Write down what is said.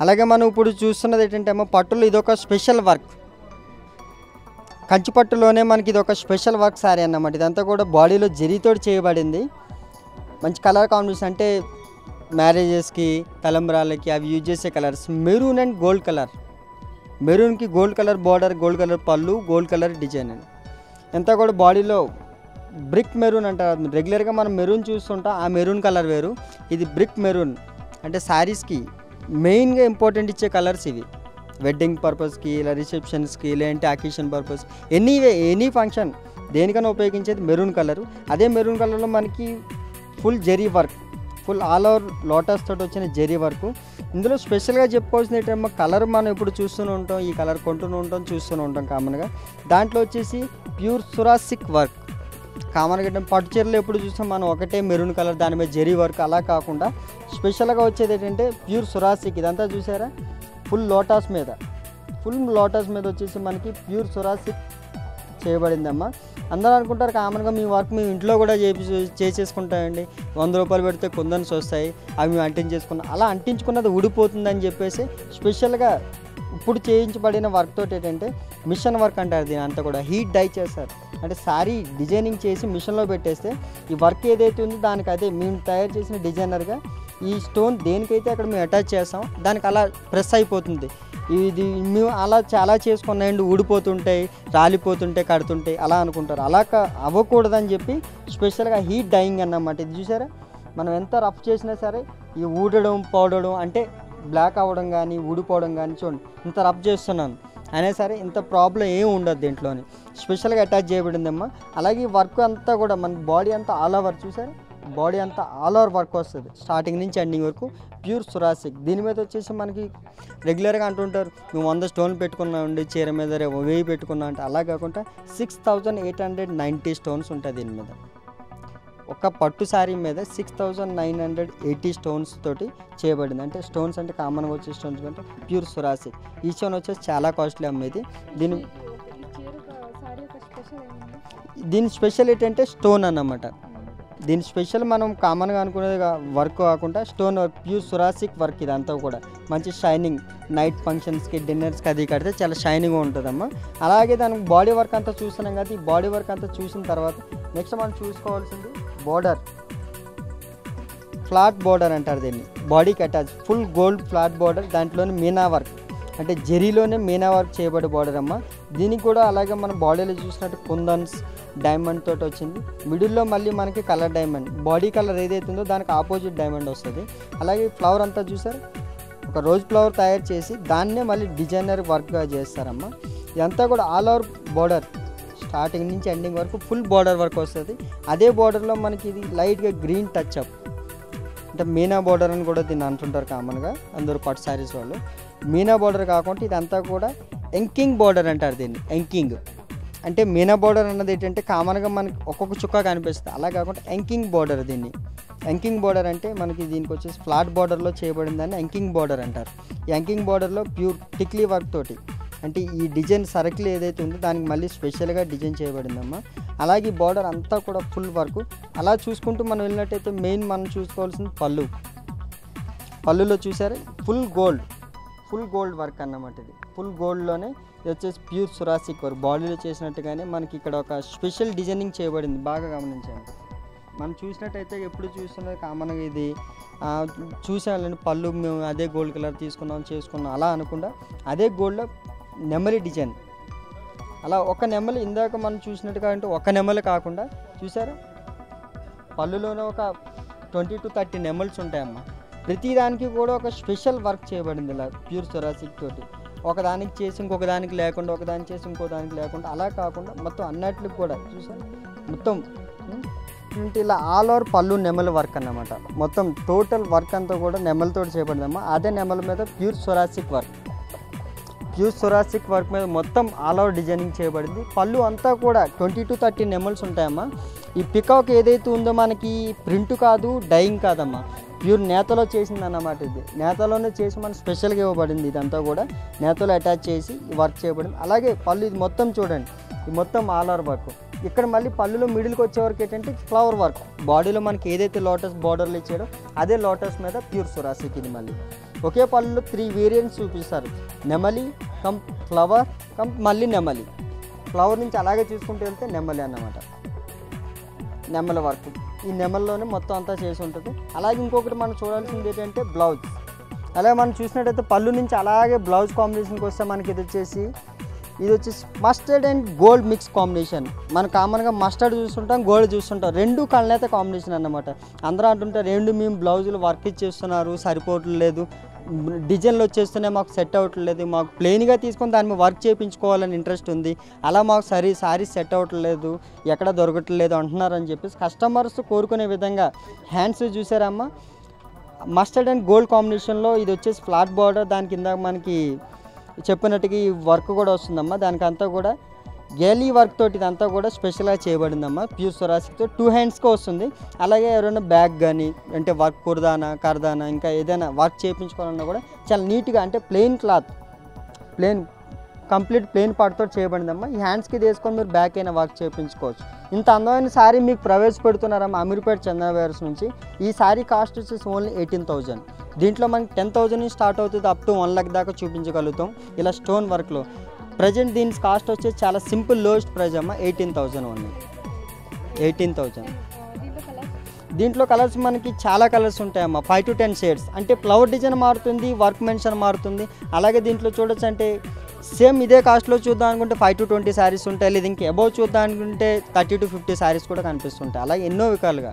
అలాగే మనం ఇప్పుడు చూస్తున్నది ఏంటంటే అమ్మ పట్టులో ఇదొక స్పెషల్ వర్క్, కంచి పట్టులోనే మనకి ఇదొక స్పెషల్ వర్క్ శారీ అన్నమాట. ఇదంతా కూడా బాడీలో జరీతోటి చేయబడింది. మంచి కలర్ కాంబినేషన్, అంటే మ్యారేజెస్కి తలంబ్రాలకి అవి యూజ్ చేసే colours maroon and gold colour. మెరూన్కి gold colour border, gold colour పళ్ళు, గోల్డ్ కలర్ డిజైన్ అండి. అంతా కూడా బాడీలో బ్రిక్ మెరూన్ అంటారు. రెగ్యులర్గా మనం మెరూన్ చూస్తుంటాం, ఆ మెరూన్ కలర్ వేరు, ఇది బ్రిక్ మెరూన్. అంటే శారీస్కి మెయిన్గా ఇంపార్టెంట్ ఇచ్చే కలర్స్ ఇవి. వెడ్డింగ్ పర్పస్కి, ఇలా రిసెప్షన్స్కి, లేదంటే అకేషన్ పర్పస్, ఎనీ ఫంక్షన్ దేనికైనా ఉపయోగించేది మెరూన్ కలరు. అదే మెరూన్ కలర్లో మనకి full zari work, full all over lotus తోటి వచ్చిన జెరీ వర్క్. ఇందులో స్పెషల్గా చెప్పుకోవాల్సిన ఏంటంటే కలర్ మనం ఇప్పుడు చూస్తూనే ఉంటాం, ఈ కలర్ కొంటూనే ఉంటాం, చూస్తూనే ఉంటాం కామన్గా. దాంట్లో వచ్చేసి ప్యూర్ సురాసిక్ వర్క్. కామన్గా ఏంటంటే పట్టు చీరలు ఎప్పుడు చూస్తాం మనం ఒకటే మెరూన్ కలర్, దాని మీద జెరీ వర్క్, అలా కాకుండా స్పెషల్గా వచ్చేది ఏంటంటే ప్యూర్ సురాసిక్. ఇదంతా చూసారా ఫుల్ లోటస్ మీద వచ్చేసి మనకి ప్యూర్ సురాసిక్ చేయబడిందమ్మా. అందరూ అనుకుంటారు కామన్గా మీ వర్క్ మేము ఇంట్లో కూడా చేసేసుకుంటామండి, 100 రూపాయలు పెడితే కుందన్స్ వస్తాయి, అవి మేము అంటించేసుకున్నాం. అలా అంటించుకున్నది ఊడిపోతుందని చెప్పేసి స్పెషల్గా ఇప్పుడు చేయించబడిన వర్క్ తోటి ఏంటంటే మిషన్ వర్క్ అంటారు దీని అంతా కూడా. హీట్ డై చేస్తారు, అంటే శారీ డిజైనింగ్ చేసి మిషన్లో పెట్టేస్తే ఈ వర్క్ ఏదైతే ఉందో దానికి అదే మేము తయారు చేసిన డిజైనర్గా ఈ స్టోన్ దేనికైతే అక్కడ మేము అటాచ్ చేస్తాం దానికి అలా ప్రెస్ అయిపోతుంది. ఇది మేము అలా చాలా చేసుకున్నాయండి, ఊడిపోతుంటాయి, రాలిపోతుంటాయి, కడుతుంటాయి అలా అనుకుంటారు. అలా అవ్వకూడదని చెప్పి స్పెషల్గా హీట్ డైయింగ్ అన్నమాట. ఇది చూసారా మనం ఎంత రఫ్ చేసినా సరే ఈ ఊడడం పౌడడం అంటే బ్లాక్ అవ్వడం కానీ ఊడిపోవడం కానీ చూడండి ఇంత రఫ్ చేస్తున్నాను అయినా సరే ఇంత ప్రాబ్లం ఏం ఉండదు దీంట్లోని. స్పెషల్గా అటాచ్ చేయబడిందమ్మా. అలాగే ఈ వర్క్ అంతా కూడా మన బాడీ అంతా ఆల్ ఓవర్ చూసారా, బాడీ అంతా ఆల్ ఓవర్ వర్క్ వస్తుంది స్టార్టింగ్ నుంచి ఎండింగ్ వరకు ప్యూర్ సురాసిక్. దీని మీద వచ్చేసి మనకి రెగ్యులర్గా అంటుంటారు మేము 100 స్టోన్లు పెట్టుకున్నామండి చీర మీద, 1000 పెట్టుకున్నాం అంటే అలా కాకుండా 6890 స్టోన్స్ ఉంటాయి దీని మీద. ఒక పట్టు శారీ మీద 6980 స్టోన్స్ తోటి చేయబడింది. అంటే స్టోన్స్ అంటే కామన్గా వచ్చే స్టోన్స్ అంటే ప్యూర్ సురాసిక్. ఈ స్టోన్ వచ్చేసి చాలా కాస్ట్లీ అమ్మేది. దీని స్పెషల్ ఏంటంటే స్టోన్ అన్నమాట. దీని స్పెషల్ మనం కామన్గా అనుకునేది వర్క్ కాకుండా స్టోన్ వర్క్, ప్యూర్ సురాసిక్ వర్క్. ఇదంతా కూడా మంచి షైనింగ్, నైట్ ఫంక్షన్స్కి డిన్నర్స్కి అది కడితే చాలా షైనింగ్గా ఉంటుందమ్మా. అలాగే దానికి బాడీ వర్క్ అంతా చూస్తున్నాం కదా, ఈ బాడీ వర్క్ అంతా చూసిన తర్వాత నెక్స్ట్ మనం చూసుకోవాల్సింది బోర్డర్. ఫ్లాట్ బోర్డర్ అంటారు దీన్ని, బాడీకి attach full gold flat border. దాంట్లోనే మీనా వర్క్ అంటే జెరీలోనే మీనా వర్క్ చేయబడే బోర్డర్ అమ్మ. దీనికి కూడా అలాగే మన బాడీలో చూసినట్టు కుందన్స్ డైమండ్ తోటి వచ్చింది. మిడిల్లో మళ్ళీ మనకి కలర్ డైమండ్, బాడీ కలర్ ఏదైతే ఉందో దానికి ఆపోజిట్ డైమండ్ వస్తుంది. అలాగే ఫ్లవర్ అంతా చూసారు ఒక రోజ్ ఫ్లవర్ తయారు చేసి దాన్నే మళ్ళీ డిజైనర్ వర్క్గా చేస్తారమ్మా. ఇదంతా కూడా ఆల్ ఓవర్ బోర్డర్ స్టార్టింగ్ నుంచి ఎండింగ్ వరకు ఫుల్ బోర్డర్ వర్క్ వస్తుంది. అదే బోర్డర్లో మనకి ఇది లైట్గా గ్రీన్ టచ్ అప్ అంటే మీనా బోర్డర్ అని కూడా దీన్ని అంటుంటారు కామన్గా అందరూ పట్టు శారీస్ వాళ్ళు. మీనా బోర్డర్ కాకుండా ఇదంతా కూడా ఎంకింగ్ బోర్డర్ అంటారు దీన్ని. ఎంకింగ్ అంటే మీనా బోర్డర్ అన్నది ఏంటంటే కామన్గా మనకి ఒక్కొక్క చుక్క కనిపిస్తుంది, అలా కాకుండా ఎంకింగ్ బోర్డర్ దీన్ని. ఎంకింగ్ బోర్డర్ అంటే మనకి దీనికి వచ్చేసి ఫ్లాట్ బోర్డర్లో చేయబడిందని ఎంకింగ్ బోర్డర్ అంటారు. ఈ ఎంకింగ్ బోర్డర్లో ప్యూర్ టిక్లీ వర్క్ తోటి అంటే ఈ డిజైన్ సర్కిల్ ఏదైతే ఉందో దానికి మళ్ళీ స్పెషల్గా డిజైన్ చేయబడిందమ్మా. అలాగే ఈ బార్డర్ అంతా కూడా ఫుల్ వర్క్. అలా చూసుకుంటూ మనం వెళ్ళినట్టయితే మెయిన్ మనం చూసుకోవాల్సింది పళ్ళు. పళ్ళులో చూసారా ఫుల్ గోల్డ్ వర్క్ అన్నమాట. ఇది ఫుల్ గోల్డ్లోనే ఇది వచ్చేసి ప్యూర్ సురాసిక్ వర్క్ బాడీలో చేసినట్టుగానే మనకి ఇక్కడ ఒక స్పెషల్ డిజైనింగ్ చేయబడింది. బాగా గమనించండి, మనం చూసినట్టయితే ఎప్పుడు చూస్తున్నది కామన్గా ఇది చూసాలండి పళ్ళు మేము అదే గోల్డ్ కలర్ చేసుకున్నాం అలా అనకుండా అదే గోల్డ్లో నెమలి డిజైన్. అలా ఒక నెమలి ఇందాక మనం చూసినట్టుగా అంటే ఒక నెమలి కాకుండా చూసారా పళ్ళులోనే ఒక 20 to 30 నెమల్స్ ఉంటాయమ్మా. ప్రతి దానికి కూడా ఒక స్పెషల్ వర్క్ చేయబడింది ఇలా ప్యూర్ సురాసిక్ తోటి. ఒకదానికి చేసి ఇంకొక దానికి లేకుండా, ఒకదానికి చేసి ఇంకో దానికి లేకుండా అలా కాకుండా మొత్తం అన్నిటికి కూడా చూసారు మొత్తం ఇలా ఆల్ ఓవర్ పళ్ళు నెమల వర్క్ అన్నమాట. మొత్తం టోటల్ వర్క్ అంతా కూడా నెమలతో చేయబడిందమ్మా. అదే నెమల మీద ప్యూర్ సురాసిక్ వర్క్ మీద మొత్తం ఆల్ ఓవర్ డిజైనింగ్ చేయబడింది. పళ్ళు అంతా కూడా 20 to 30 నెమల్స్ ఉంటాయమ్మా. ఈ పికాక్ ఏదైతే ఉందో మనకి ప్రింట్ కాదు, డైయింగ్ కాదమ్మా, ప్యూర్ నేతలో చేసింది అన్నమాట. ఇది నేతలోనే చేసి మనకు స్పెషల్గా ఇవ్వబడింది. ఇదంతా కూడా నేతలో అటాచ్ చేసి వర్క్ చేయబడింది. అలాగే పళ్ళు ఇది మొత్తం చూడండి, ఇది మొత్తం ఆల్ ఓవర్ వర్క్. ఇక్కడ మళ్ళీ పళ్ళులో మిడిల్కి వచ్చే వరకు ఏంటంటే ఫ్లవర్ వర్క్. బాడీలో మనకి ఏదైతే లోటస్ బార్డర్లు ఇచ్చాడో అదే లోటస్ మీద ప్యూర్ సురాసిక్. ఇది మళ్ళీ ఒకే పళ్ళులో 3 వేరియంట్స్ చూపిస్తారు. నెమలి కమ్ ఫ్లవర్ కమ్ మళ్ళీ నెమలి. ఫ్లవర్ నుంచి అలాగే చూసుకుంటూ వెళ్తే నెమలి అన్నమాట. నెమల వర్క్ ఈ నెమల్లోనే మొత్తం అంతా చేసి ఉంటుంది. అలాగే ఇంకొకటి మనం చూడాల్సింది ఏంటంటే బ్లౌజ్. అలాగే మనం చూసినట్టయితే పళ్ళు నుంచి అలాగే బ్లౌజ్ కాంబినేషన్కి వస్తే మనకి ఇది వచ్చేసి mustard and gold mix combination. మనం కామన్గా మస్టర్డ్ చూస్తుంటాం, గోల్డ్ చూస్తుంటాం, రెండు కళ్ళనైతే కాంబినేషన్ అన్నమాట. అందరూ అంటుంటారు రెండు మేము బ్లౌజులు వర్క్ ఇచ్చేస్తున్నారు, సరిపోవట్లేదు, డిజైన్లు వచ్చేస్తున్నాయి, మాకు సెట్ అవ్వట్లేదు, మాకు ప్లెయిన్గా తీసుకొని దాని మీద వర్క్ చేయించుకోవాలని ఇంట్రెస్ట్ ఉంది, అలా మాకు సారీ సెట్ అవ్వట్లేదు, ఎక్కడ దొరకట్లేదు అంటున్నారని చెప్పేసి కస్టమర్స్ కోరుకునే విధంగా హ్యాండ్స్ చూసారమ్మా. మస్టర్డ్ అండ్ గోల్డ్ కాంబినేషన్లో ఇది వచ్చేసి ఫ్లాట్ బార్డర్, దాని కింద మనకి చెప్పినట్టుగా ఈ వర్క్ కూడా వస్తుందమ్మా. దానికంతా కూడా గేలీ వర్క్ తోటి ఇదంతా కూడా స్పెషల్గా చేయబడిందమ్మా. ప్యూర్ సొరాసిక్తో 2 హ్యాండ్స్కి వస్తుంది. అలాగే ఎవరైనా బ్యాగ్ కానీ అంటే వర్క్ కుర్దానా కర్దానా ఇంకా ఏదైనా వర్క్ చేయించుకోవాలన్నా కూడా చాలా నీట్గా అంటే ప్లెయిన్ క్లాత్ కంప్లీట్ ప్లెయిన్ పార్ట్తో చేయబడిందమ్మా. ఈ హ్యాండ్స్కి తీసుకొని మీరు బ్యాక్ అయినా వర్క్ చేయించుకోవచ్చు. ఇంత అందమైన శారీ మీకు ప్రవేశపెడుతున్నారమ్మా అమీర్పేట చందన వేర్స్ నుంచి. ఈ శారీ కాస్ట్ వచ్చేసి ఓన్లీ 18,000. దీంట్లో మనకి 10,000 నుంచి స్టార్ట్ అవుతుంది, అప్ టు 1 lakh దాకా చూపించగలుగుతాం ఇలా స్టోన్ వర్క్లో. ప్రజెంట్ దీని కాస్ట్ వచ్చేసి చాలా సింపుల్ లోయెస్ట్ ప్రైస్ అమ్మా, 18,000 ఓన్లీ. 18,000. దీంట్లో కలర్స్ మనకి చాలా కలర్స్ ఉంటాయమ్మా, 5 to 10 షేడ్స్. అంటే ఫ్లవర్ డిజైన్ మారుతుంది, వర్క్ మెన్షన్ మారుతుంది. అలాగే దీంట్లో చూడొచ్చు అంటే సేమ్ ఇదే కాస్ట్లో చూద్దాం అనుకుంటే 5 to 20 శారీస్ ఉంటాయి, లేదా ఇంకా అబౌవ్ చూద్దాం అనుకుంటే 30 to 50 శారీస్ కూడా కనిపిస్తుంటాయి. అలాగే ఎన్నో విధాలుగా